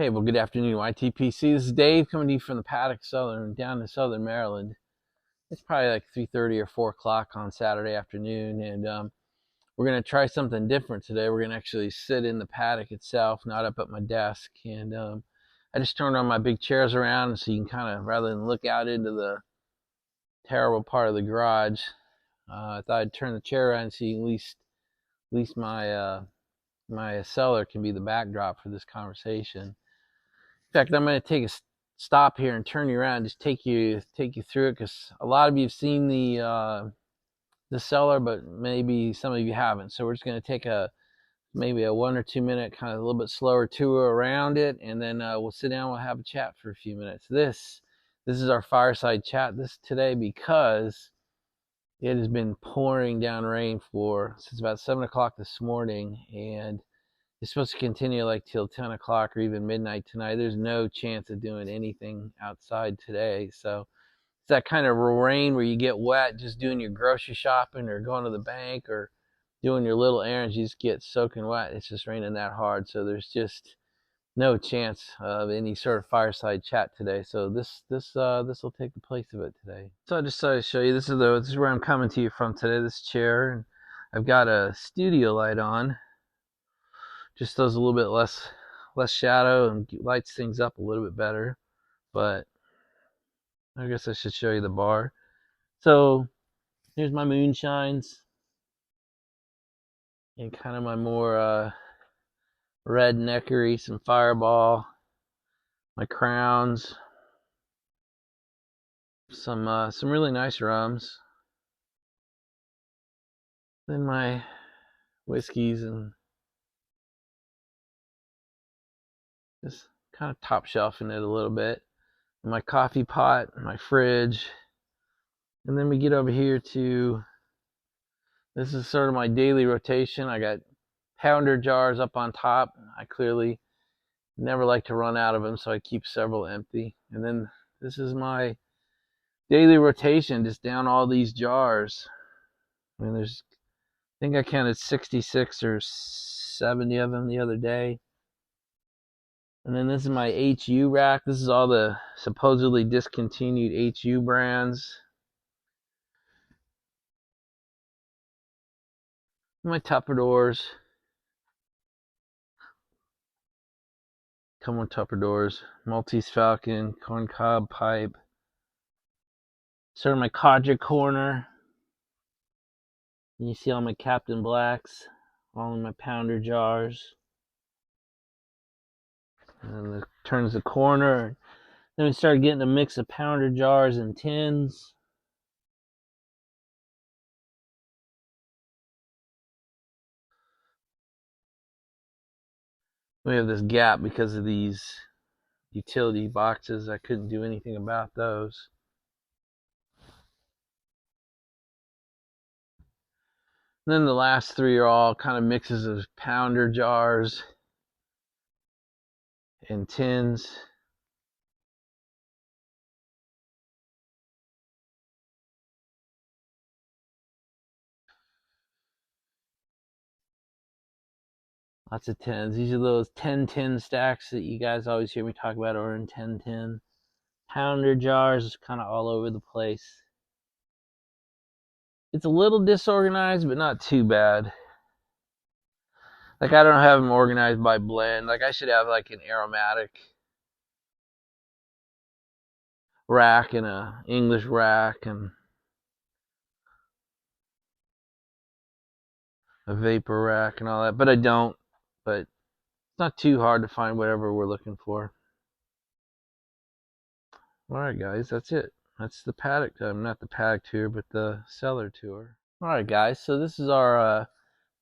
Hey, well, good afternoon, YTPC. This is Dave coming to you from the Paddock Southern down in Southern Maryland. It's probably like 3:30 or 4 o'clock on Saturday afternoon, and we're going to try something different today. We're going to actually sit in the paddock itself, not up at my desk. And I just turned on my big chairs around so you can kind of, rather than look out into the terrible part of the garage, I thought I'd turn the chair around so you at least my cellar can be the backdrop for this conversation. In fact, I'm going to take a stop here and turn you around, just take you through it, because a lot of you have seen the cellar, but maybe some of you haven't. So we're just going to take maybe a 1 or 2 minute kind of a little bit slower tour around it, and then we'll sit down, we'll have a chat for a few minutes. This is our fireside chat today because it has been pouring down rain since about 7 o'clock this morning, and it's supposed to continue like till 10 o'clock or even midnight tonight. There's no chance of doing anything outside today. So it's that kind of rain where you get wet just doing your grocery shopping or going to the bank or doing your little errands. You just get soaking wet. It's just raining that hard. So there's just no chance of any sort of fireside chat today. So this will take the place of it today. So I decided to show you, this is where I'm coming to you from today, this chair. And I've got a studio light on. Just does a little bit less shadow and lights things up a little bit better. But I guess I should show you the bar. So here's my moonshines and kind of my more red neckery, some Fireball, my crowns, some really nice rums, then my whiskeys, and just kind of top shelving it a little bit. And my coffee pot, my fridge, and then we get over here to, this is sort of my daily rotation. I got pounder jars up on top. I clearly never like to run out of them, so I keep several empty. And then this is my daily rotation, just down all these jars. I mean, I think I counted 66 or 70 of them the other day. And then this is my HU rack. This is all the supposedly discontinued HU brands. My Tupperdoors. Come with Tupperdoors. Maltese Falcon, corncob pipe. Sort of my Codger corner. And you see all my Captain Blacks, all in my pounder jars. And then it turns the corner. Then we started getting a mix of pounder jars and tins. We have this gap because of these utility boxes. I couldn't do anything about those. And then the last three are all kind of mixes of pounder jars and tins. Lots of tins. These are those 10-tin stacks that you guys always hear me talk about, or in 10-tin. Pounder jars kind of all over the place. It's a little disorganized, but not too bad. Like, I don't have them organized by blend. Like, I should have like an aromatic rack and a English rack and a vapor rack and all that, but I don't. But it's not too hard to find whatever we're looking for. Alright guys, that's it. That's the paddock, not the paddock tour, but the cellar tour. Alright guys, so this is gonna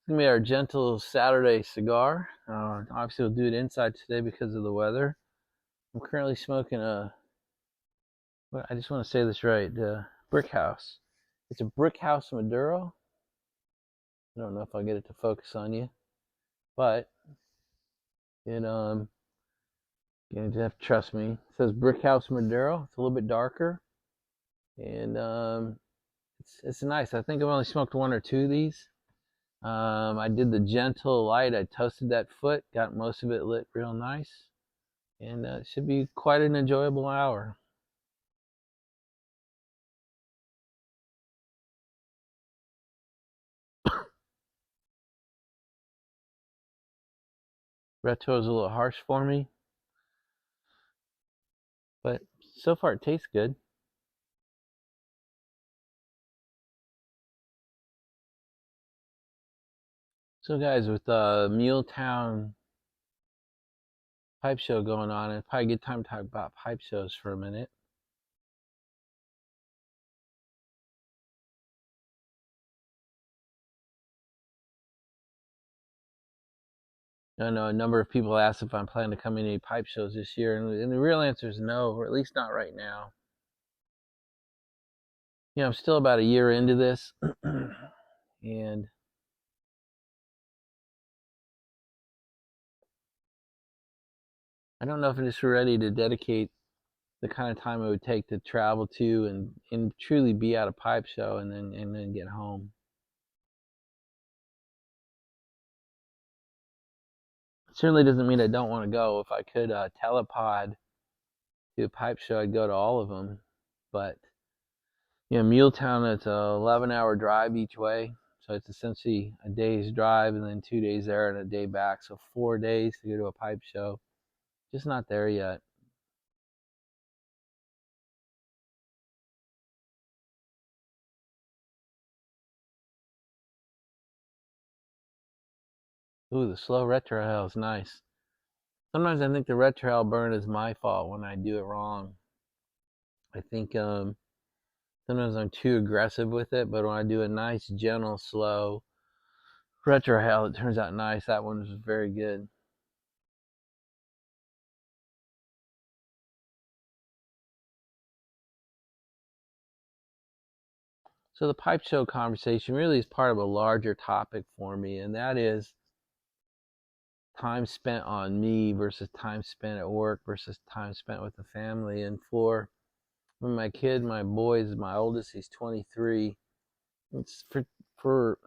be our gentle Saturday cigar. Obviously we'll do it inside today because of the weather. I'm currently smoking I just want to say this right, Brick House. It's a Brick House Maduro. I don't know if I'll get it to focus on you, but it you have to trust me. It says Brick House Maduro. It's a little bit darker, and it's nice. I think I've only smoked 1 or 2 of these. I did the gentle light. I toasted that foot, got most of it lit real nice, and it should be quite an enjoyable hour. Retro is a little harsh for me, but so far it tastes good. So, guys, with the Muletown pipe show going on, it's probably a good time to talk about pipe shows for a minute. I know a number of people asked if I'm planning to come in any pipe shows this year, and the real answer is no, or at least not right now. I'm still about a year into this, and I don't know if I'm just ready to dedicate the kind of time it would take to travel to and truly be at a pipe show and then get home. It certainly doesn't mean I don't want to go. If I could telepod to a pipe show, I'd go to all of them. But Muletown, it's a 11-hour drive each way, so it's essentially a day's drive and then 2 days there and a day back. So 4 days to go to a pipe show. Just not there yet. Ooh, the slow retrohale is nice. Sometimes I think the retrohale burn is my fault when I do it wrong. I think sometimes I'm too aggressive with it, but when I do a nice, gentle, slow retrohale, it turns out nice. That one was very good. So the pipe show conversation really is part of a larger topic for me, and that is time spent on me versus time spent at work versus time spent with the family. And for my kid, my boys, my oldest, he's 23. It's for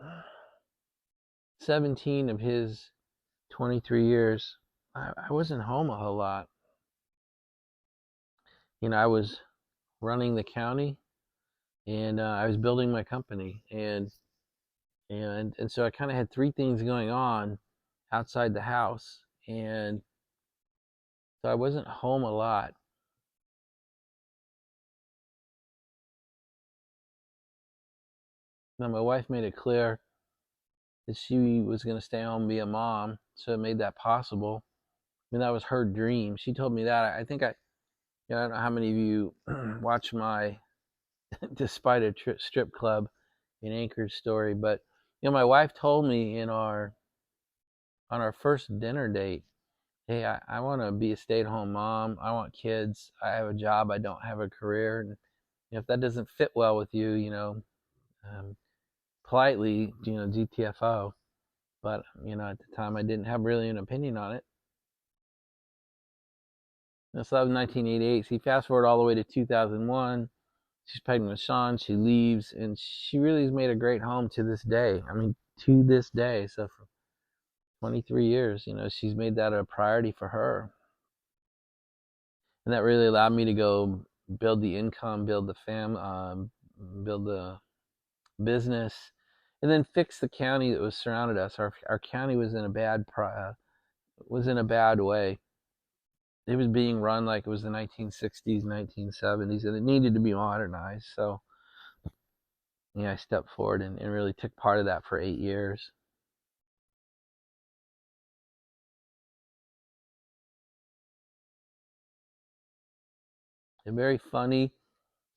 17 of his 23 years, I wasn't home a whole lot. I was running the county, and I was building my company, and so I kind of had three things going on outside the house, and so I wasn't home a lot. Now my wife made it clear that she was going to stay home and be a mom, so it made that possible. I mean, that was her dream. She told me that. I think I don't know how many of you watch my Despite a Strip Club in Anchorage story, but my wife told me on our first dinner date, hey, I want to be a stay-at-home mom. I want kids. I have a job. I don't have a career. And if that doesn't fit well with you, um, politely, GTFO. But at the time, I didn't have really an opinion on it. So that was 1988. See, fast forward all the way to 2001. She's pregnant with Sean. She leaves, and she really has made a great home to this day. I mean, to this day. So for 23 years, she's made that a priority for her. And that really allowed me to go build the income, build the build the business, and then fix the county that was surrounded us. Our county was in a bad way. It was being run like it was the 1960s, 1970s, and it needed to be modernized. So I stepped forward and really took part of that for 8 years. A very funny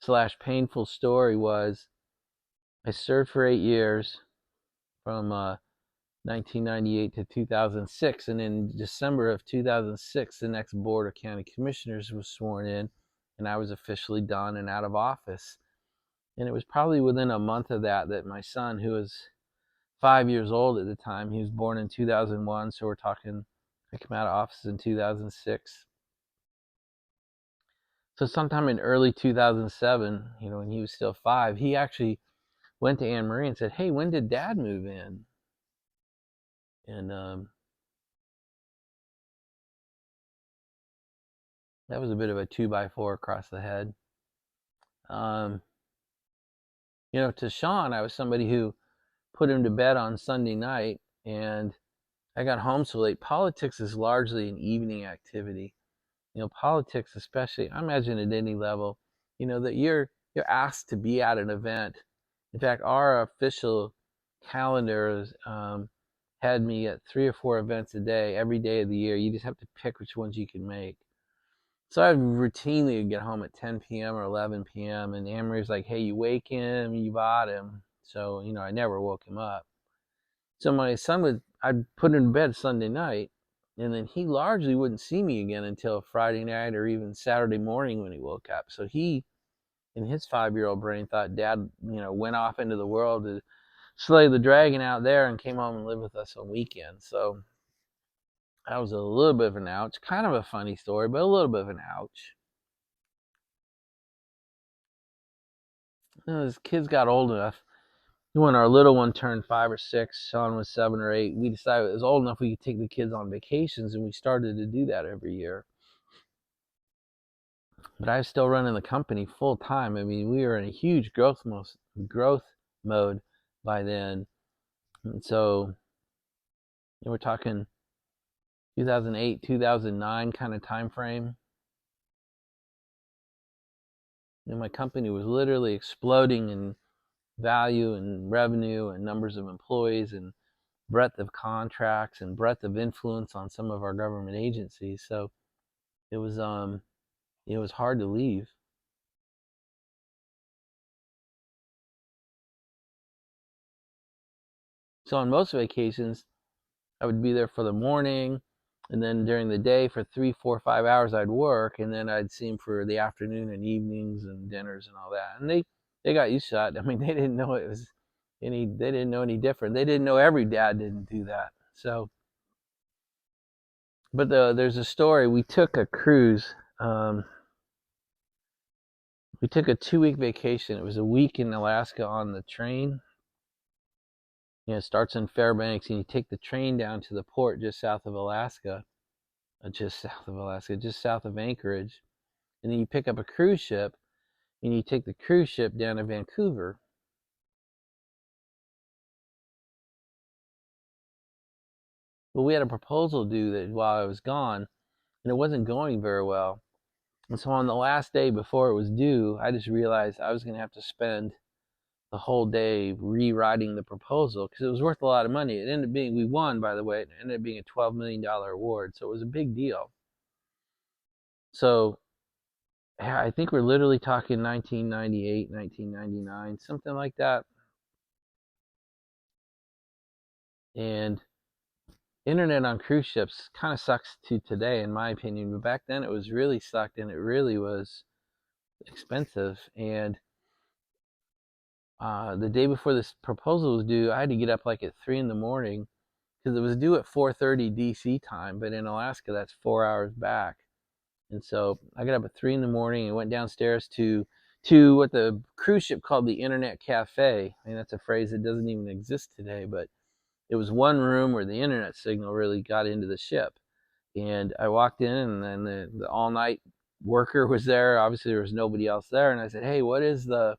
slash painful story was I served for 8 years from 1998 to 2006, and in December of 2006, the next Board of County Commissioners was sworn in, and I was officially done and out of office. And it was probably within a month of that my son, who was 5 years old at the time, he was born in 2001, so we're talking I came out of office in 2006. So sometime in early 2007, when he was still 5, he actually went to Anne Marie and said, "Hey, when did Dad move in?" And That was a bit of a 2x4 across the head. Um, to Sean, I was somebody who put him to bed on Sunday night, and I got home so late. Politics is largely an evening activity. Politics, especially, I imagine at any level, that you're asked to be at an event. In fact, our official calendars had me at 3 or 4 events a day, every day of the year. You just have to pick which ones you can make. So I routinely get home at 10 p.m. or 11 p.m. and Amory's like, "Hey, you wake him, you bought him." So I never woke him up. So my son I'd put him to bed Sunday night, and then he largely wouldn't see me again until Friday night or even Saturday morning when he woke up. So he, in his 5-year-old brain, thought Dad, went off into the world to slay the dragon out there and came home and lived with us on weekends. So that was a little bit of an ouch. Kind of a funny story, but a little bit of an ouch. As kids got old enough, when our little one turned 5 or 6, Sean was 7 or 8, we decided it was old enough we could take the kids on vacations, and we started to do that every year. But I was still running the company full time. I mean, we were in a huge growth mode by then, and so we're talking 2008, 2009 kind of time frame. My company was literally exploding in value and revenue and numbers of employees and breadth of contracts and breadth of influence on some of our government agencies. So it was hard to leave. So on most vacations, I would be there for the morning, and then during the day for 3, 4, 5 hours I'd work, and then I'd see them for the afternoon and evenings and dinners and all that. And they got used to that. I mean, they didn't know they didn't know any different. They didn't know every dad didn't do that. So, but there's a story. We took a cruise. We took a 2-week vacation. It was a week in Alaska on the train. It starts in Fairbanks, and you take the train down to the port just south of Alaska, just south of Anchorage. And then you pick up a cruise ship, and you take the cruise ship down to Vancouver. Well, we had a proposal due that while I was gone, and it wasn't going very well. And so on the last day before it was due, I just realized I was going to have to spend the whole day rewriting the proposal because it was worth a lot of money. It ended up being, we won, by the way, it ended up being a $12 million award. So it was a big deal. So I think we're literally talking 1998, 1999, something like that. And internet on cruise ships kind of sucks to today, in my opinion. But back then it was really sucked, and it really was expensive. And the day before this proposal was due, I had to get up like at 3 in the morning because it was due at 4:30 DC time, but in Alaska that's 4 hours back. And so I got up at 3 in the morning and went downstairs to what the cruise ship called the Internet Cafe. I mean, that's a phrase that doesn't even exist today, but it was one room where the internet signal really got into the ship. And I walked in, and then the all-night worker was there. Obviously, there was nobody else there. And I said, "Hey, what is the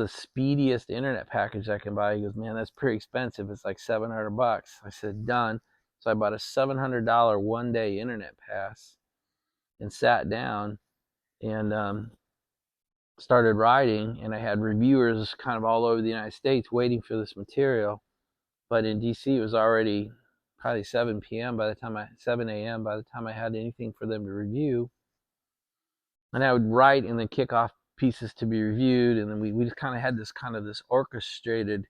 speediest internet package I can buy?" He goes, "Man, that's pretty expensive. It's like $700." I said, "Done." So I bought a $700 one-day internet pass and sat down and started writing. And I had reviewers kind of all over the United States waiting for this material. But in DC, it was already probably 7 a.m. by the time I had anything for them to review. And I would write and then kick off pieces to be reviewed, and then we just kind of had this orchestrated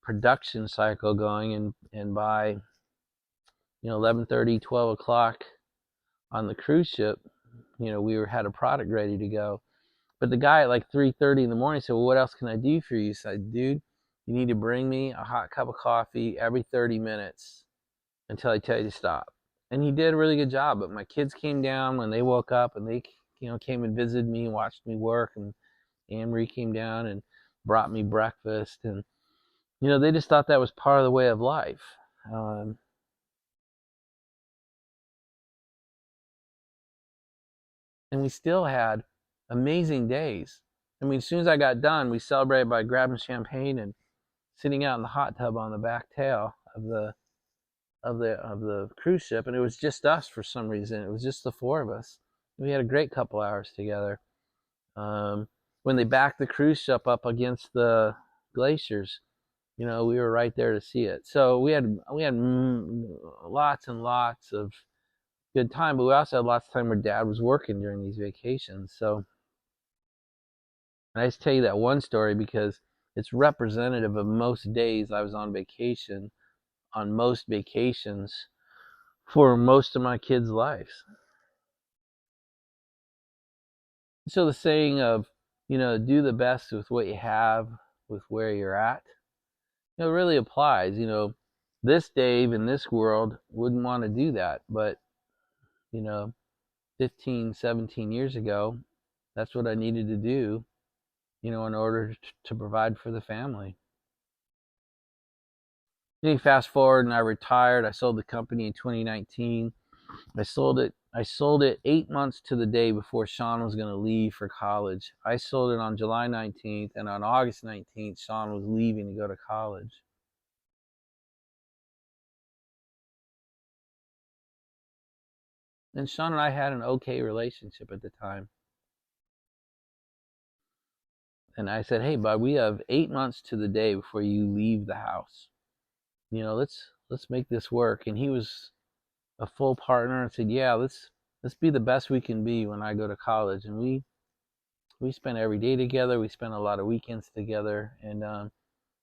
production cycle going. And by 11:30, 12 o'clock on the cruise ship, we had a product ready to go. But the guy at like 3:30 in the morning said, "Well, what else can I do for you?" So I said, "Dude, you need to bring me a hot cup of coffee every 30 minutes until I tell you to stop." And he did a really good job. But my kids came down when they woke up, and they came and visited me and watched me work. And Anne-Marie came down and brought me breakfast. And they just thought that was part of the way of life. And we still had amazing days. I mean, as soon as I got done, we celebrated by grabbing champagne and sitting out in the hot tub on the back tail of the cruise ship, and it was just us for some reason. It was just the four of us. We had a great couple hours together. Um, when they backed the cruise ship up against the glaciers, we were right there to see it. So we had lots and lots of good time, but we also had lots of time where Dad was working during these vacations. So I just tell you that one story because it's representative of most days I was on vacation, on most vacations for most of my kids' lives. So the saying of, do the best with what you have, with where you're at, really applies. This Dave in this world wouldn't want to do that, but, you know, 15, 17 years ago, that's what I needed to do, in order to provide for the family. Then fast forward and I retired. I sold the company in 2019. I sold it 8 months to the day before Sean was going to leave for college. I sold it on July 19th, and on August 19th, Sean was leaving to go to college. And Sean and I had an okay relationship at the time. And I said, "Hey, bud, we have 8 months to the day before you leave the house. Let's make this work." And he was a full partner and said, "Yeah, let's be the best we can be when I go to college." And we spent every day together. We spent a lot of weekends together, and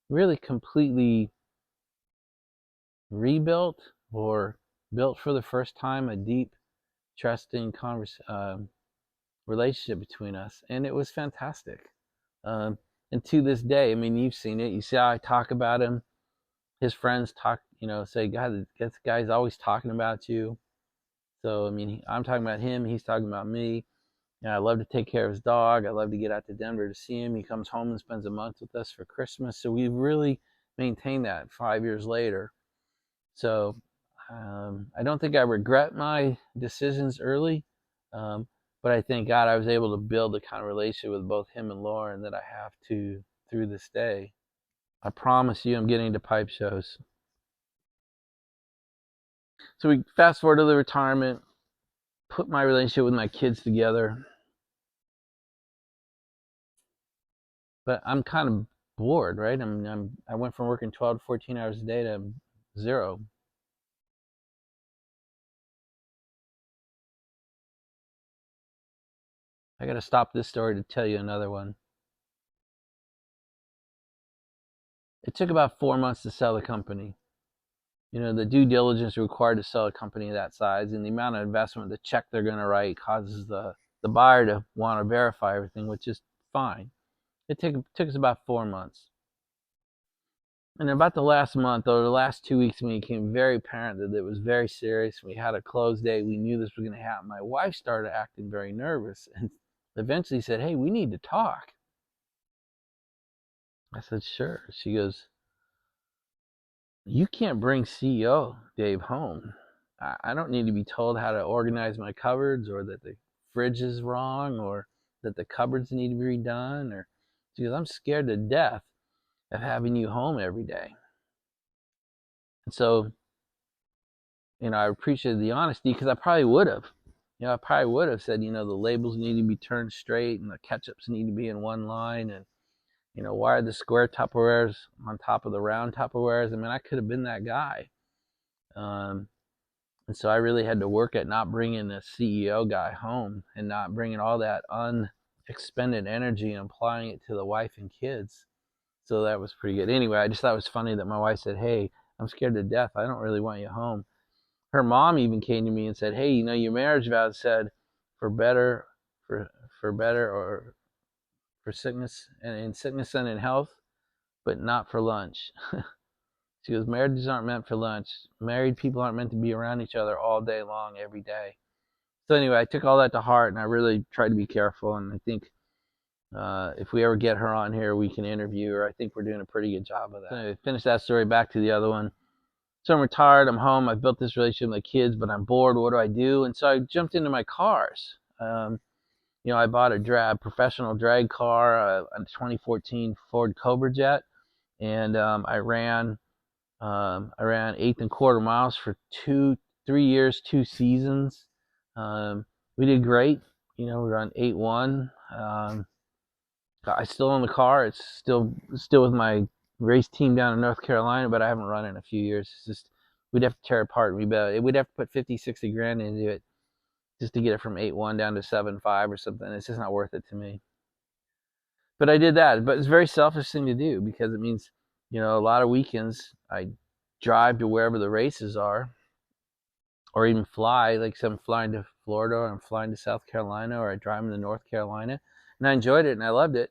really completely rebuilt or built for the first time a deep, trusting relationship between us, and it was fantastic. And to this day, I mean, you've seen it. You see how I talk about him. His friends talk, say, "God, this guy's always talking about you." So I mean, I'm talking about him. He's talking about me. I love to take care of his dog. I love to get out to Denver to see him. He comes home and spends a month with us for Christmas. So we've really maintained that 5 years later. So I don't think I regret my decisions early, but I thank God I was able to build the kind of relationship with both him and Lauren that I have through this day. I promise you I'm getting to pipe shows. So we fast forward to the retirement, put my relationship with my kids together, but I'm kind of bored, right? I went from working 12 to 14 hours a day to zero. I got to stop this story to tell you another one. It took about 4 months to sell the company. The due diligence required to sell a company that size, and the amount of investment, the check they're going to write, causes the buyer to want to verify everything, which is fine. It took us about 4 months. And about the last month, or the last 2 weeks, when it became very apparent that it was very serious, we had a close date, we knew this was going to happen, my wife started acting very nervous and eventually said, "Hey, we need to talk." I said, "Sure." She goes, "You can't bring CEO Dave home. I don't need to be told how to organize my cupboards, or that the fridge is wrong, or that the cupboards need to be redone." Or she goes, "I'm scared to death of having you home every day." And so, I appreciated the honesty, because I probably would have. I probably would have said, the labels need to be turned straight and the ketchups need to be in one line, and why are the square Tupperwares on top of the round Tupperwares? I mean, I could have been that guy. And so I really had to work at not bringing the CEO guy home, and not bringing all that unexpended energy and applying it to the wife and kids. So that was pretty good. Anyway, I just thought it was funny that my wife said, "Hey, I'm scared to death. I don't really want you home." Her mom even came to me and said, "Hey, your marriage vows said for better, for better, or for sickness, and in sickness and in health, but not for lunch." She goes, "Marriages aren't meant for lunch. Married people aren't meant to be around each other all day long, every day." So anyway, I took all that to heart, and I really tried to be careful. And I think if we ever get her on here, we can interview her. I think we're doing a pretty good job of that. So anyway, finish that story, back to the other one. So I'm retired, I'm home, I've built this relationship with my kids, but I'm bored. What do I do? And so I jumped into my cars. I bought a professional drag car, a 2014 Ford Cobra Jet, and I ran eighth and quarter miles for 3 years, 2 seasons. We did great. We run 8-1. I still own the car. It's still with my race team down in North Carolina, but I haven't run it in a few years. It's just we'd have to tear it apart. We'd have to put 50, 60 grand into it just to get it from 8-1 down to 7-5 or something. It's just not worth it to me. But I did that. But it's a very selfish thing to do because it means, a lot of weekends I drive to wherever the races are, or even fly. Like, so I'm flying to Florida, or I'm flying to South Carolina, or I drive into North Carolina, and I enjoyed it and I loved it.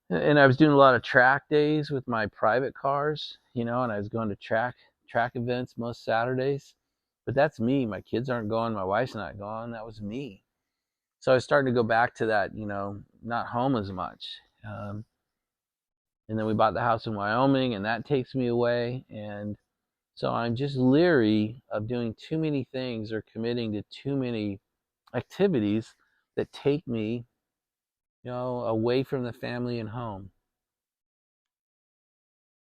And I was doing a lot of track days with my private cars, and I was going to track events most Saturdays. But that's me. My kids aren't going. My wife's not going. That was me. So I was starting to go back to that, not home as much. And then we bought the house in Wyoming, and that takes me away. And so I'm just leery of doing too many things or committing to too many activities that take me, away from the family and home.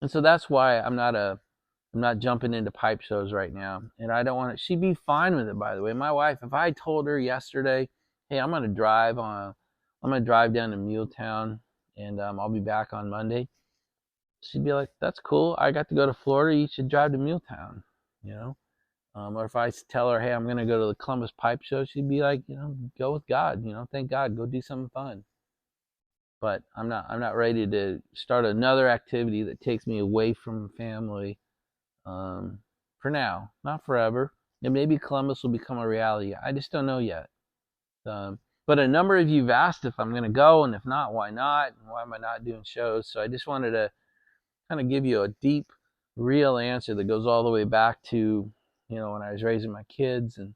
And so that's why I'm not jumping into pipe shows right now. And I don't want to. She'd be fine with it, by the way. My wife, if I told her yesterday, hey, I'm gonna drive down to Muletown, and I'll be back on Monday, she'd be like, that's cool. I got to go to Florida. You should drive to Muletown, you know. Or if I tell her, hey, I'm gonna go to the Columbus Pipe Show, she'd be like, go with God. Thank God. Go do something fun. But I'm not ready to start another activity that takes me away from family. For now, not forever. And maybe Columbus will become a reality. I just don't know yet. But a number of you have asked if I'm going to go, and if not, why not? And why am I not doing shows? So I just wanted to kind of give you a deep, real answer that goes all the way back to, when I was raising my kids and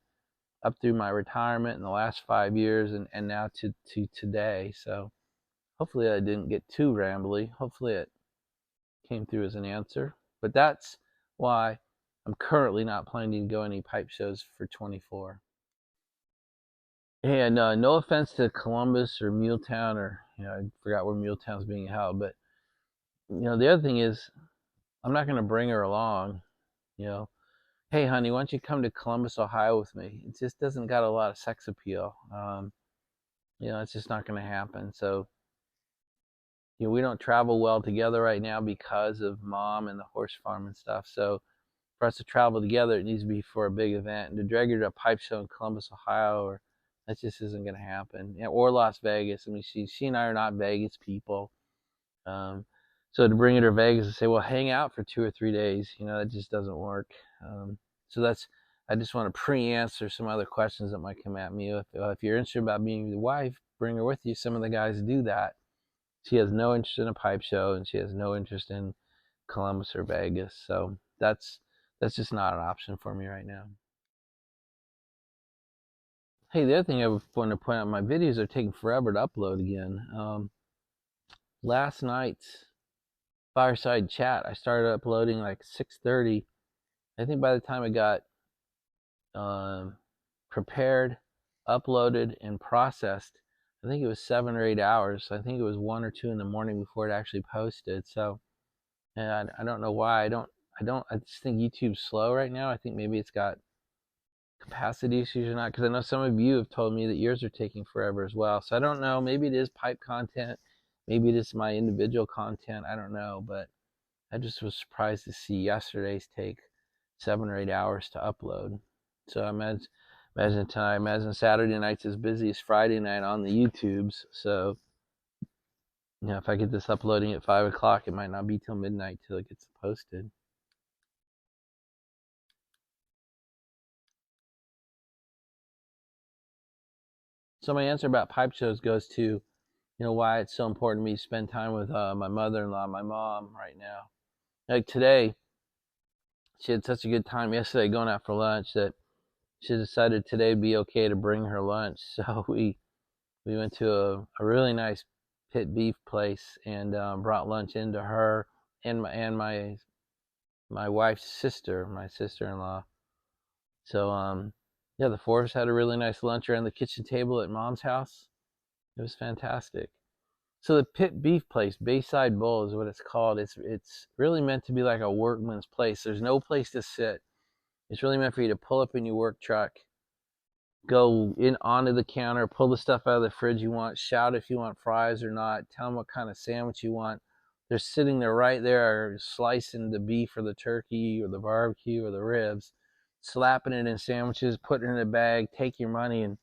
up through my retirement in the last 5 years, and now to today. So hopefully I didn't get too rambly. Hopefully it came through as an answer. But that's why I'm currently not planning to go any pipe shows for 24. And no offense to Columbus or Muletown, or I forgot where Muletown's being held, but the other thing is I'm not going to bring her along. Hey honey, why don't you come to Columbus, Ohio with me? It just doesn't got a lot of sex appeal. It's just not going to happen. So we don't travel well together right now because of mom and the horse farm and stuff. So for us to travel together, it needs to be for a big event. And to drag her to a pipe show in Columbus, Ohio, that just isn't going to happen. Or Las Vegas. I mean, she and I are not Vegas people. So to bring her to Vegas and say, well, hang out for 2 or 3 days, that just doesn't work. So I just want to pre-answer some other questions that might come at me. If you're interested about being the wife, bring her with you. Some of the guys do that. She has no interest in a pipe show, and she has no interest in Columbus or Vegas. So that's just not an option for me right now. Hey, the other thing I want to point out, my videos are taking forever to upload again. Last night's fireside chat, I started uploading like 6:30. I think by the time I got prepared, uploaded, and processed, I think it was 7 or 8 hours. I think it was 1 or 2 in the morning before it actually posted. So, and I don't know why. I just think YouTube's slow right now. I think maybe it's got capacity issues or not, because I know some of you have told me that yours are taking forever as well. So I don't know. Maybe it is pipe content. Maybe it is my individual content. I don't know. But I just was surprised to see yesterday's take 7 or 8 hours to upload. So I imagine Saturday night's as busy as Friday night on the YouTubes. So, if I get this uploading at 5 o'clock, it might not be till midnight till it gets posted. So my answer about pipe shows goes to, why it's so important to me to spend time with my mother-in-law, my mom right now. Like today, she had such a good time yesterday going out for lunch that she decided today would be okay to bring her lunch. So we went to a really nice pit beef place and brought lunch into her and my wife's sister, my sister-in-law. So yeah, the four of us had a really nice lunch around the kitchen table at mom's house. It was fantastic. So the pit beef place, Bayside Bull is what it's called. It's really meant to be like a workman's place. There's no place to sit. It's really meant for you to pull up in your work truck, go in onto the counter, pull the stuff out of the fridge you want, shout if you want fries or not, tell them what kind of sandwich you want. They're sitting there right there, slicing the beef or the turkey or the barbecue or the ribs, slapping it in sandwiches, putting it in a bag, take your money, and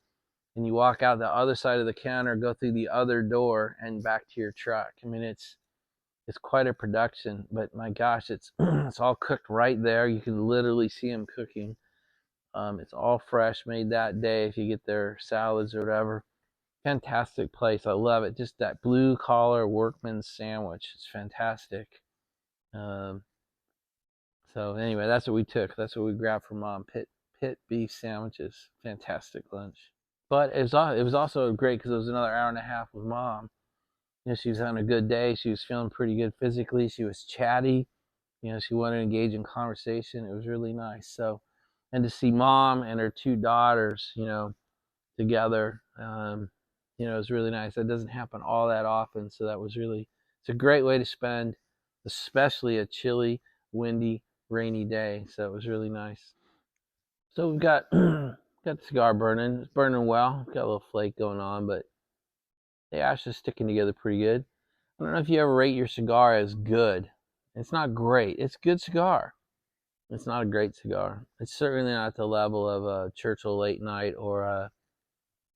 you walk out the other side of the counter, go through the other door, and back to your truck. I mean, it's quite a production, but my gosh, it's it's all cooked right there. You can literally see them cooking. It's all fresh, made that day. If you get their salads or whatever, fantastic place. I love it. Just that blue collar workman's sandwich. It's fantastic. Um, so anyway, that's what we took. That's what we grabbed from Mom. Pit beef sandwiches. Fantastic lunch. But it was also great because it was another hour and a half with Mom. You know, she was having a good day. She was feeling pretty good physically. She was chatty. You know, she wanted to engage in conversation. It was really nice. So, and to see Mom and her two daughters, you know, together, you know, it was really nice. That doesn't happen all that often. So that was really, it's a great way to spend, especially a chilly, windy, rainy day. So it was really nice. So we've got got the cigar burning. It's burning well. Got a little flake going on, but the ash is sticking together pretty good. I don't know if you ever rate your cigar as good. It's not great. It's a good cigar. It's not a great cigar. It's certainly not the level of a Churchill Late Night or a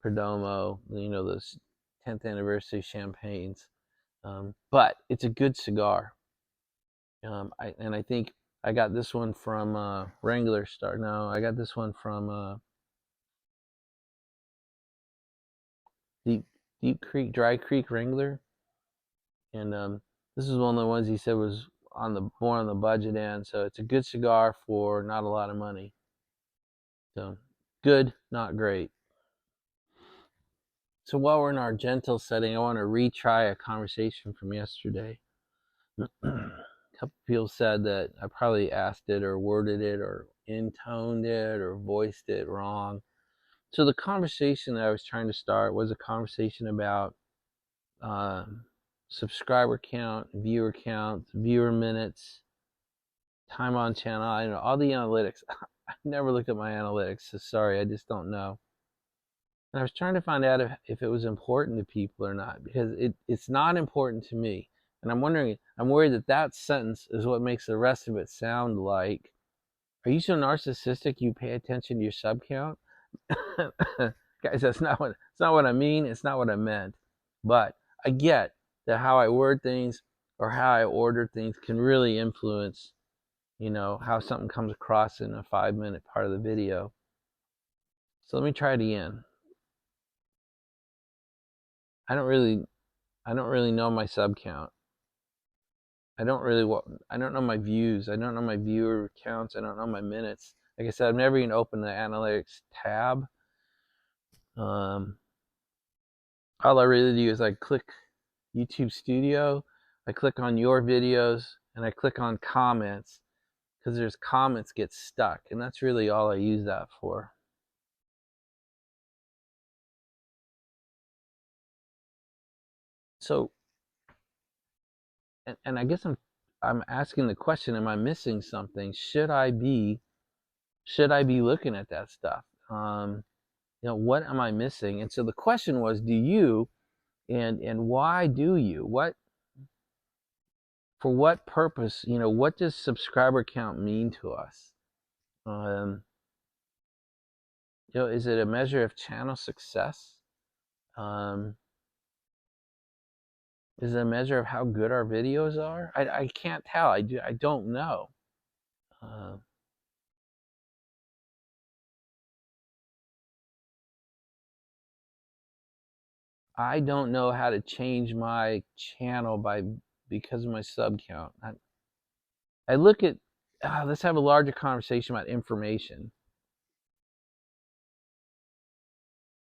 Perdomo, you know, those 10th anniversary champagnes. But it's a good cigar. I think I got this one from Wrangler Star. No, I got this one from Deep Creek, Dry Creek Wrangler. And this is one of the ones he said was more on the budget end. So it's a good cigar for not a lot of money. So good, not great. So while we're in our gentle setting, I want to retry a conversation from yesterday. A couple people said that I probably asked it or worded it or intoned it or voiced it wrong. So the conversation that I was trying to start was a conversation about subscriber count, viewer minutes, time on channel, I know all the analytics. I never looked at my analytics, so sorry, I just don't know. And I was trying to find out if it was important to people or not, because it's not important to me. And I'm worried that sentence is what makes the rest of it sound like, are you so narcissistic you pay attention to your sub count? Guys, it's not what I mean. It's not what I meant. But I get that how I word things or how I order things can really influence, you know, how something comes across in a 5-minute part of the video. So let me try it again. I don't really know my sub count. I don't know my views. I don't know my viewer counts. I don't know my minutes. Like I said, I've never even opened the analytics tab. All I really do is I click YouTube Studio, I click on your videos, and I click on comments, because there's comments get stuck, and that's really all I use that for. So, and I guess I'm asking the question: am I missing something? Should I be looking at that stuff? You know, what am I missing? And so the question was, do you, and why do you? For what purpose? You know, what does subscriber count mean to us? You know, is it a measure of channel success? Is it a measure of how good our videos are? I can't tell. I don't know. Uh, I don't know how to change my channel because of my sub count. I look at, let's have a larger conversation about information.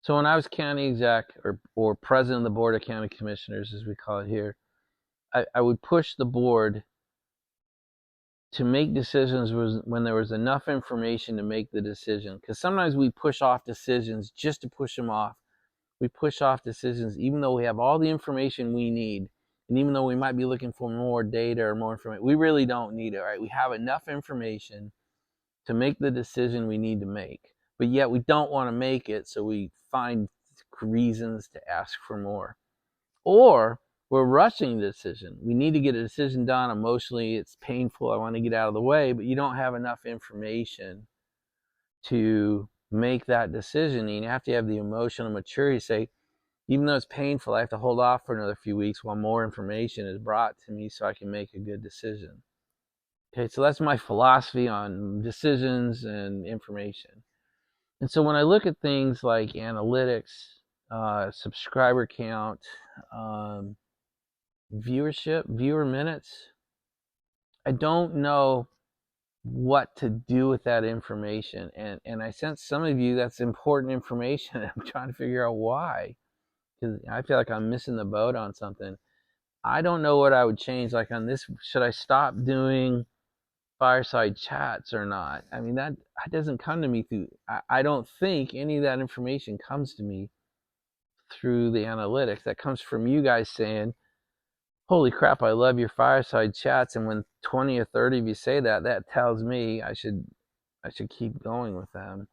So when I was county exec or president of the board of county commissioners, as we call it here, I would push the board to make decisions when there was enough information to make the decision. Because sometimes we push off decisions just to push them off we push off decisions even though we have all the information we need. And even though we might be looking for more data or more information, we really don't need it, right? We have enough information to make the decision we need to make. But yet we don't want to make it, so we find reasons to ask for more. Or we're rushing the decision. We need to get a decision done emotionally. It's painful. I want to get out of the way, but you don't have enough information to make that decision. And you have to have the emotional maturity to say, even though it's painful, I have to hold off for another few weeks while more information is brought to me so I can make a good decision. Okay, so that's my philosophy on decisions and information. And so when I look at things like analytics, subscriber count, viewership, viewer minutes, I don't know what to do with that information. And I sense some of you, that's important information. I'm trying to figure out why, because I feel like I'm missing the boat on something. I don't know what I would change. Like on this, should I stop doing fireside chats or not? I mean, that doesn't come to me through, I don't think any of that information comes to me through the analytics. That comes from you guys saying, holy crap, I love your fireside chats. And when 20 or 30 of you say that, that tells me I should keep going with them.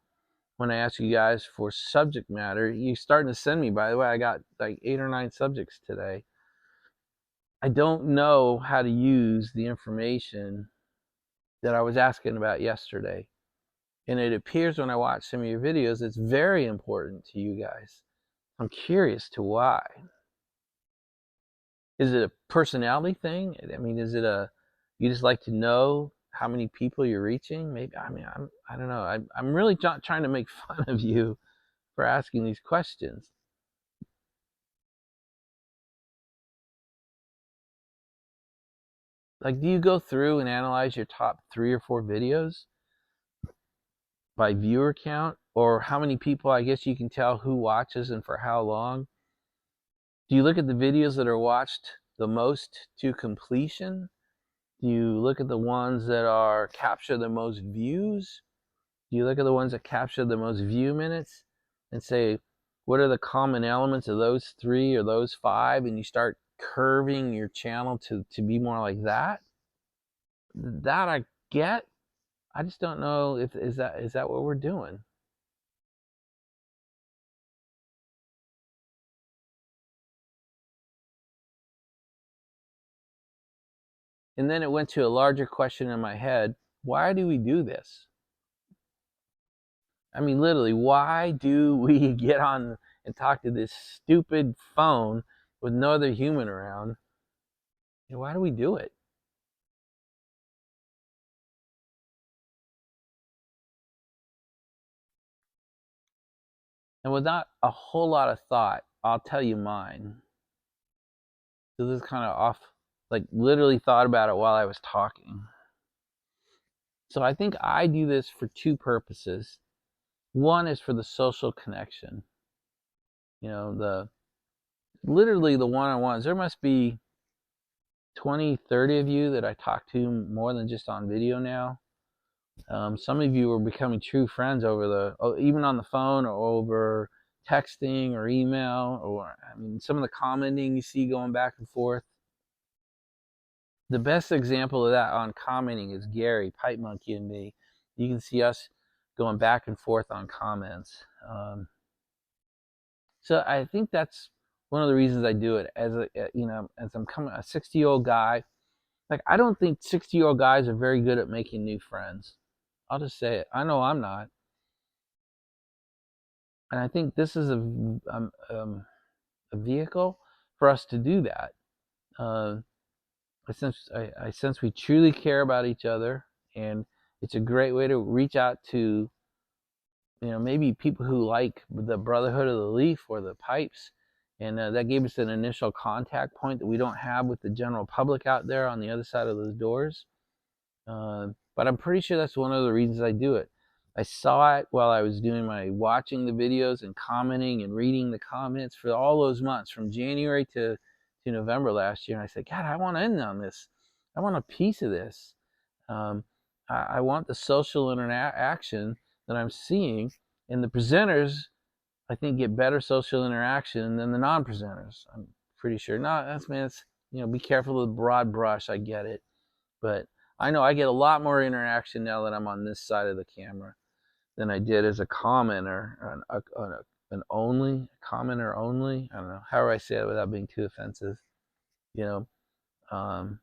When I ask you guys for subject matter, you're starting to send me, by the way, I got like 8 or 9 subjects today. I don't know how to use the information that I was asking about yesterday. And it appears when I watch some of your videos, it's very important to you guys. I'm curious to why. Is it a personality thing? I mean, is it you just like to know how many people you're reaching? Maybe, I mean, I don't know. I'm really not trying to make fun of you for asking these questions. Like, do you go through and analyze your top 3 or 4 videos by viewer count, or how many people, I guess you can tell who watches and for how long? Do you look at the videos that are watched the most to completion? Do you look at the ones that are capture the most views? Do you look at the ones that capture the most view minutes and say, what are the common elements of those 3 or those 5? And you start curving your channel to be more like that? That I get. I just don't know if is that what we're doing. And then it went to a larger question in my head. Why do we do this? I mean, literally, why do we get on and talk to this stupid phone with no other human around? And why do we do it? And without a whole lot of thought, I'll tell you mine. So this is kind of off, like literally thought about it while I was talking. So I think I do this for 2 purposes. One is for the social connection. You know, literally the one-on-ones. There must be 20, 30 of you that I talk to more than just on video now. Some of you are becoming true friends over even on the phone or over texting or email, or I mean, some of the commenting you see going back and forth. The best example of that on commenting is Gary, Pipe Monkey, and me. You can see us going back and forth on comments. So I think that's one of the reasons I do it. As I'm coming a 60-year-old guy, like I don't think 60-year-old guys are very good at making new friends. I'll just say it. I know I'm not. And I think this is a vehicle for us to do that. I sense we truly care about each other, and it's a great way to reach out to, maybe people who like the Brotherhood of the Leaf or the Pipes, and that gave us an initial contact point that we don't have with the general public out there on the other side of those doors. But I'm pretty sure that's one of the reasons I do it. I saw it while I was doing my watching the videos and commenting and reading the comments for all those months from January to November last year. And I said, God, I want in on this. I want a piece of this. I want the social interaction that I'm seeing. And the presenters I think, get better social interaction than the non-presenters. I'm pretty sure. No, it's be careful with the broad brush. I get it, but I know I get a lot more interaction now that I'm on this side of the camera than I did as a commenter, an only commenter only. I don't know how do I say it without being too offensive. You know,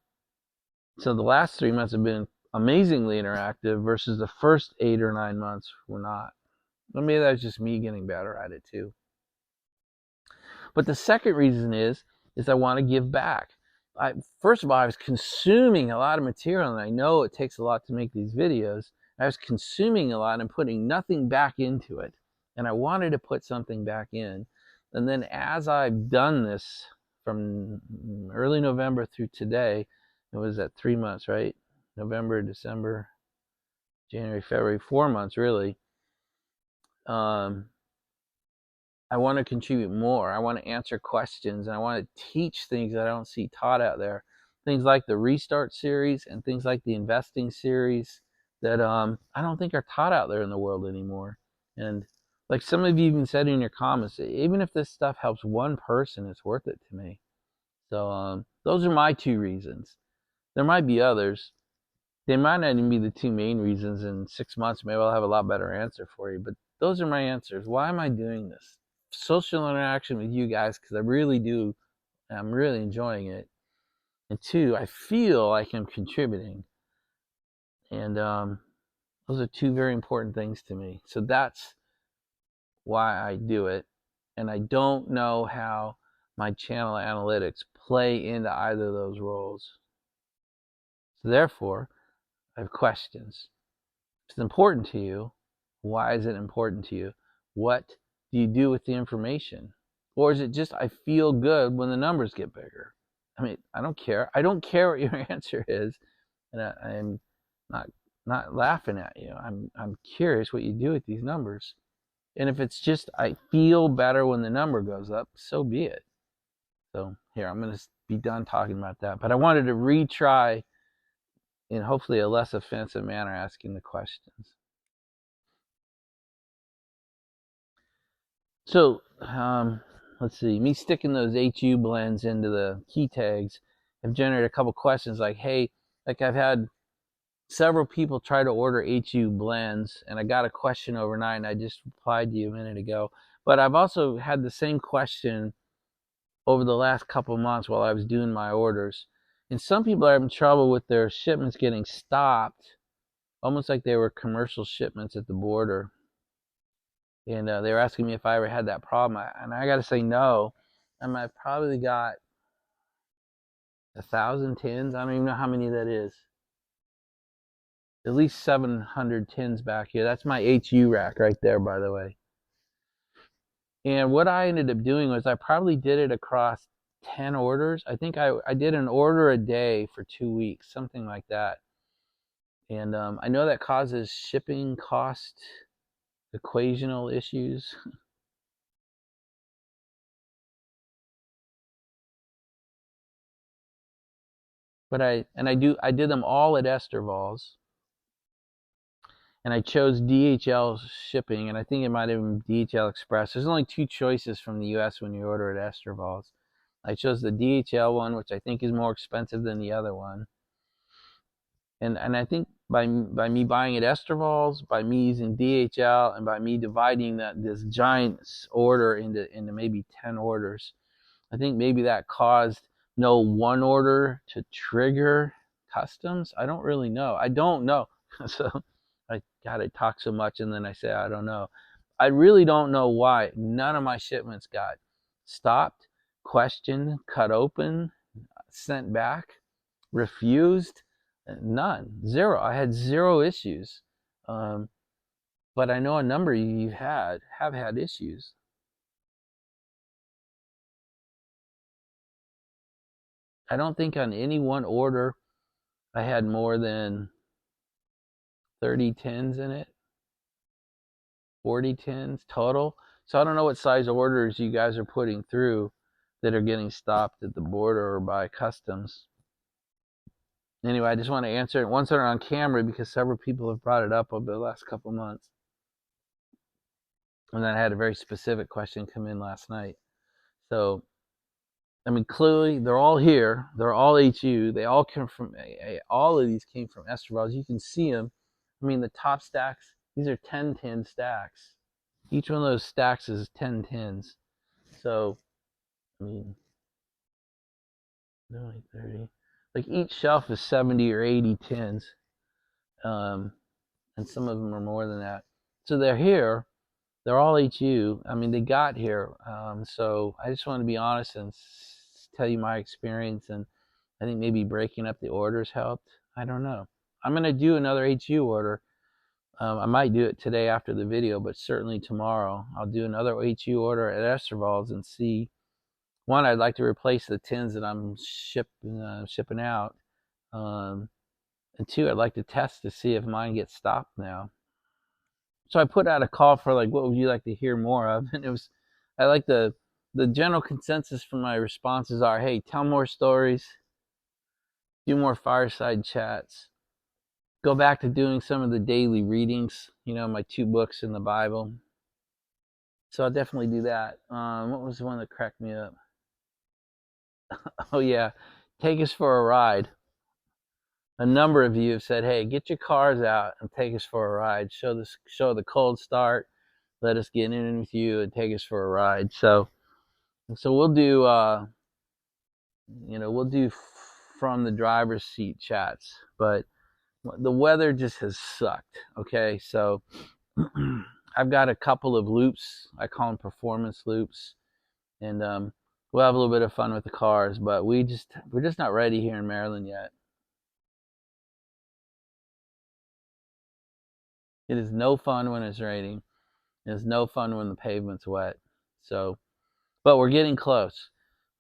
so the last 3 months have been amazingly interactive versus the first 8 or 9 months were not. Well, maybe that's just me getting better at it too. But the second reason is I want to give back. First of all, I was consuming a lot of material, and I know it takes a lot to make these videos. I was consuming a lot and putting nothing back into it. And I wanted to put something back in. And then as I've done this from early November through today, it was at 3 months, right? November, December, January, February, 4 months really. I want to contribute more. I want to answer questions, and I want to teach things that I don't see taught out there. Things like the Restart series and things like the Investing series that I don't think are taught out there in the world anymore. And like some of you even said in your comments, even if this stuff helps one person, it's worth it to me. So those are my 2 reasons. There might be others. They might not even be the 2 main reasons. In 6 months, maybe I'll have a lot better answer for you. But those are my answers. Why am I doing this? Social interaction with you guys, because I really do. I'm really enjoying it. And 2, I feel like I'm contributing. And those are 2 very important things to me. So that's why I do it. And I don't know how my channel analytics play into either of those roles. So therefore, I have questions. If it's important to you, why is it important to you? What do you do with the information? Or is it just I feel good when the numbers get bigger? I mean, I don't care. I don't care what your answer is, and I'm not laughing at you. I'm curious what you do with these numbers. And if it's just I feel better when the number goes up, so be it. So here, I'm going to be done talking about that. But I wanted to retry in hopefully a less offensive manner asking the questions. So let's see, me sticking those HU blends into the key tags have generated a couple questions like, hey, like I've had several people try to order HU blends, and I got a question overnight, and I just replied to you a minute ago. But I've also had the same question over the last couple months while I was doing my orders. And some people are having trouble with their shipments getting stopped, almost like they were commercial shipments at the border. And they were asking me if I ever had that problem. And I got to say no. I've probably got 1,000 tins. I don't even know how many that is. At least 700 tins back here. That's my HU rack right there, by the way. And what I ended up doing was I probably did it across 10 orders. I think I did an order a day for 2 weeks, something like that. And I know that causes shipping cost equational issues. But I did them all at Esterval's. And I chose DHL shipping, and I think it might have been DHL Express. There's only 2 choices from the US when you order at Esterval's. I chose the DHL one, which I think is more expensive than the other one. And I think by me buying at Esterval's, by me using DHL, and by me dividing this giant order into maybe 10 orders, I think maybe that caused no one order to trigger customs. I don't really know. I don't know. So I talk so much and then I say I don't know. I really don't know why none of my shipments got stopped, questioned, cut open, sent back, refused. None. Zero. I had 0 issues. But I know a number of you have had issues. I don't think on any one order I had more than 30 tins in it, 40 tins total. So I don't know what size orders you guys are putting through that are getting stopped at the border or by customs. Anyway, I just want to answer it once they're on camera because several people have brought it up over the last couple months. And then I had a very specific question come in last night. So, I mean, clearly they're all here. They're all HU. They all come from, all of these came from Estervals. You can see them. I mean, the top stacks, these are 10-tin stacks. Each one of those stacks is 10 tins. So, I mean, they're like 30. Like each shelf is 70 or 80 tins. And some of them are more than that. So they're here. They're all HU. I mean, they got here. So I just want to be honest and tell you my experience. And I think maybe breaking up the orders helped. I don't know. I'm going to do another HU order. I might do it today after the video, but certainly tomorrow I'll do another HU order at Estervals and see. One, I'd like to replace the tins that I'm shipping out. And two, I'd like to test to see if mine gets stopped now. So I put out a call for like, what would you like to hear more of? And it was, I like the general consensus from my responses are, hey, tell more stories, do more fireside chats, go back to doing some of the daily readings, you know, my 2 books in the Bible. So I'll definitely do that. What was the one that cracked me up? Oh yeah, take us for a ride. A number of you have said, hey, get your cars out and take us for a ride. Show the cold start. Let us get in with you and take us for a ride. So we'll do, we'll do from the driver's seat chats. But the weather just has sucked. Okay, so I've got a couple of loops. I call them performance loops, and we'll have a little bit of fun with the cars. But we're just not ready here in Maryland yet. It is no fun when it's raining. It's no fun when the pavement's wet. So, but we're getting close.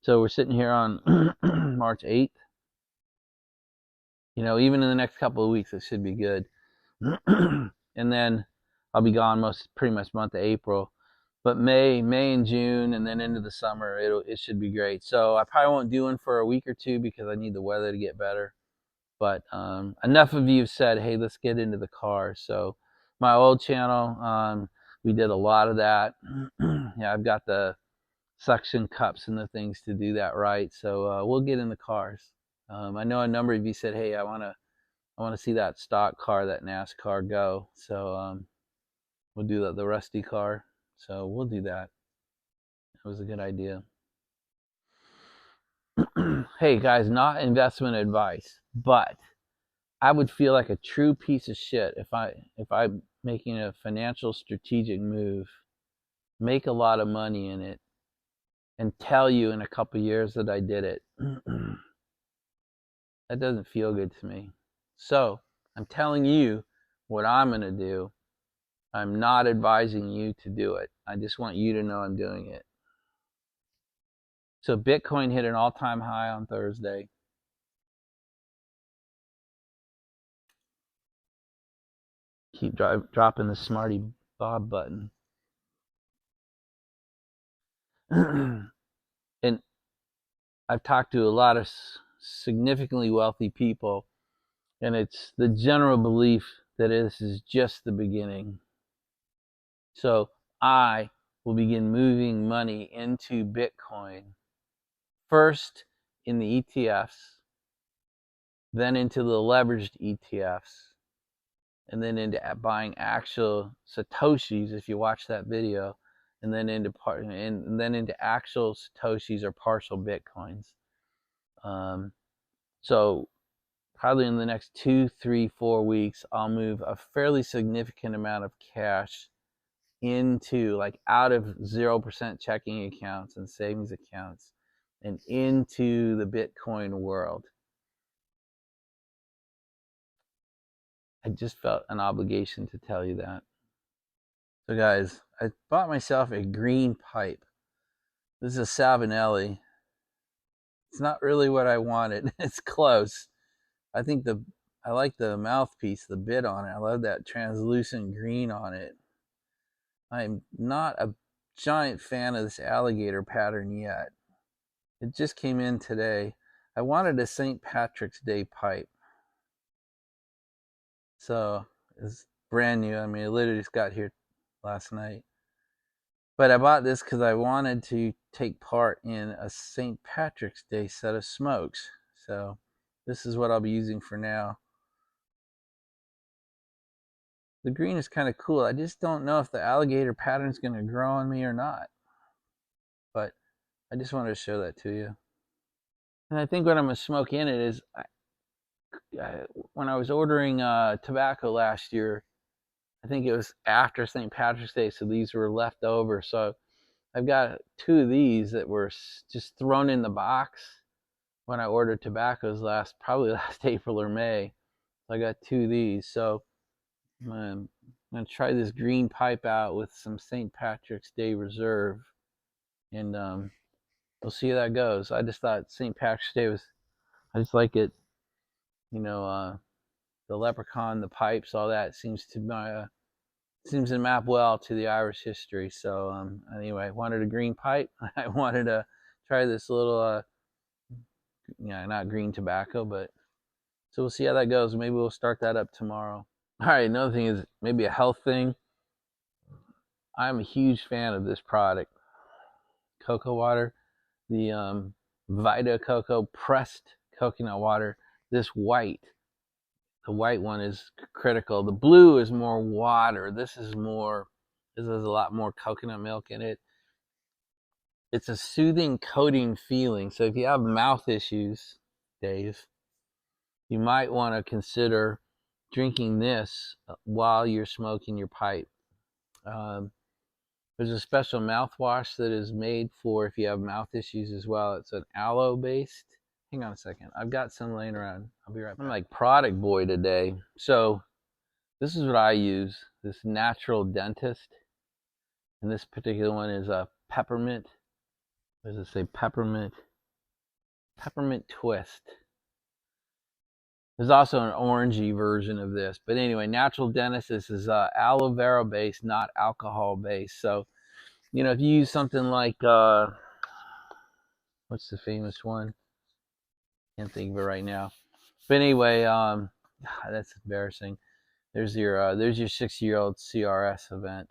So we're sitting here on March 8th. You know, even in the next couple of weeks, it should be good. And then I'll be gone pretty much month of April. But May and June, and then into the summer, it should be great. So I probably won't do one for a week or two because I need the weather to get better. But enough of you have said, hey, let's get into the car. So my old channel, we did a lot of that. Yeah, I've got the suction cups and the things to do that right. So we'll get in the cars. I know a number of you said, hey, I want to see that stock car, that NASCAR go. So we'll do the rusty car. So we'll do that. That was a good idea. Hey guys, not investment advice, but I would feel like a true piece of shit if I'm making a financial strategic move, make a lot of money in it, and tell you in a couple years that I did it. That doesn't feel good to me. So I'm telling you what I'm going to do. I'm not advising you to do it. I just want you to know I'm doing it. So Bitcoin hit an all-time high on Thursday. Keep dropping the Smarty Bob button. And I've talked to a lot of significantly wealthy people, and it's the general belief that this is just the beginning. So I will begin moving money into Bitcoin, first in the ETFs, then into the leveraged ETFs, and then into buying actual Satoshis if you watch that video, and then into actual Satoshis or partial Bitcoins. So probably in the next 2, 3, 4 weeks, I'll move a fairly significant amount of cash into, like, out of 0% checking accounts and savings accounts and into the Bitcoin world. I just felt an obligation to tell you that. So guys, I bought myself a green pipe. This is a Savinelli. It's not really what I wanted. It's close. I like the mouthpiece, the bit on it. I love that translucent green on it. I'm not a giant fan of this alligator pattern yet. It just came in today. I wanted a St. Patrick's Day pipe. So it's brand new. I mean, it literally just got here last night. But I bought this because I wanted to take part in a St. Patrick's Day set of smokes. So this is what I'll be using for now. The green is kind of cool. I just don't know if the alligator pattern is going to grow on me or not. But I just wanted to show that to you. And I think what I'm going to smoke in it is, when I was ordering tobacco last year, I think it was after St. Patrick's Day, so these were left over. So I've got 2 of these that were just thrown in the box when I ordered tobaccos probably last April or May. So I got 2 of these. So I'm going to try this green pipe out with some St. Patrick's Day Reserve, and we'll see how that goes. I just thought St. Patrick's Day I just like it, the leprechaun, the pipes, all that seems to map well to the Irish history. So anyway, I wanted a green pipe. I wanted to try this little, not green tobacco, but so we'll see how that goes. Maybe we'll start that up tomorrow. All right, another thing is maybe a health thing. I'm a huge fan of this product, cocoa water, the Vita Coco pressed coconut water. The white one is critical. The blue is more water. This has a lot more coconut milk in it. It's a soothing, coating feeling. So if you have mouth issues, Dave, you might want to consider drinking this while you're smoking your pipe. There's a special mouthwash that is made for if you have mouth issues as well. It's an aloe based. Hang on a second. I've got some laying around. I'll be right back. I'm like product boy today. So this is what I use. This Natural Dentist. And this particular one is a peppermint. What does it say? Peppermint twist. There's also an orangey version of this. But anyway, Natural Dentist, this is aloe vera based, not alcohol based. So, if you use something like, what's the famous one? Can't think of it right now. But anyway, that's embarrassing. There's your 60-year-old CRS event.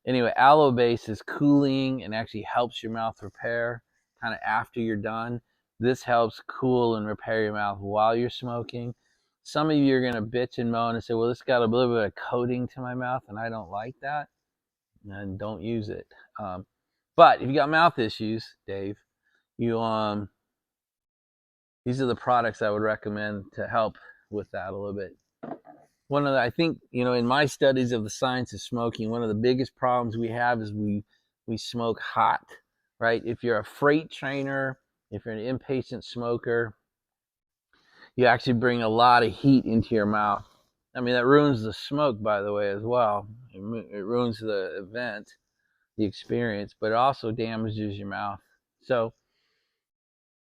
Anyway, aloe base is cooling and actually helps your mouth repair kind of after you're done. This helps cool and repair your mouth while you're smoking. Some of you are going to bitch and moan and say, well, this got a little bit of coating to my mouth and I don't like that. And don't use it. But if you got mouth issues, Dave, these are the products I would recommend to help with that a little bit. I think, in my studies of the science of smoking, one of the biggest problems we have is we smoke hot, right? If you're a freight trainer, if you're an impatient smoker, you actually bring a lot of heat into your mouth. I mean, that ruins the smoke, by the way, as well. It ruins the event, the experience, but it also damages your mouth. So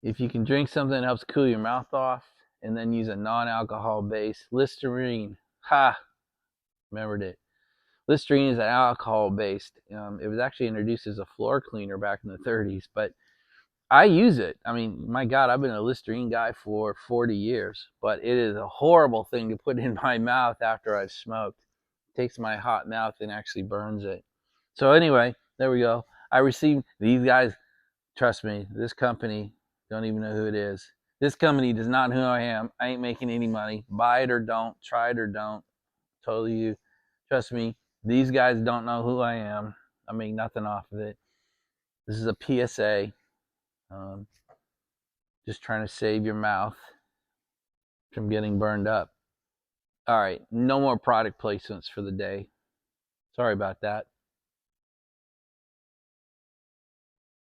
if you can drink something that helps cool your mouth off and then use a non-alcohol base, Listerine, remembered it. Listerine is an alcohol-based. It was actually introduced as a floor cleaner back in the 30s, but I use it. I mean, my God, I've been a Listerine guy for 40 years, but it is a horrible thing to put in my mouth after I've smoked. It takes my hot mouth and actually burns it. So anyway, there we go. I received these guys. Trust me, this company, don't even know who it is. This company does not know who I am. I ain't making any money. Buy it or don't. Try it or don't. Totally you. Trust me, these guys don't know who I am. I make nothing off of it. This is a PSA. Just trying to save your mouth from getting burned up. All right, no more product placements for the day. Sorry about that.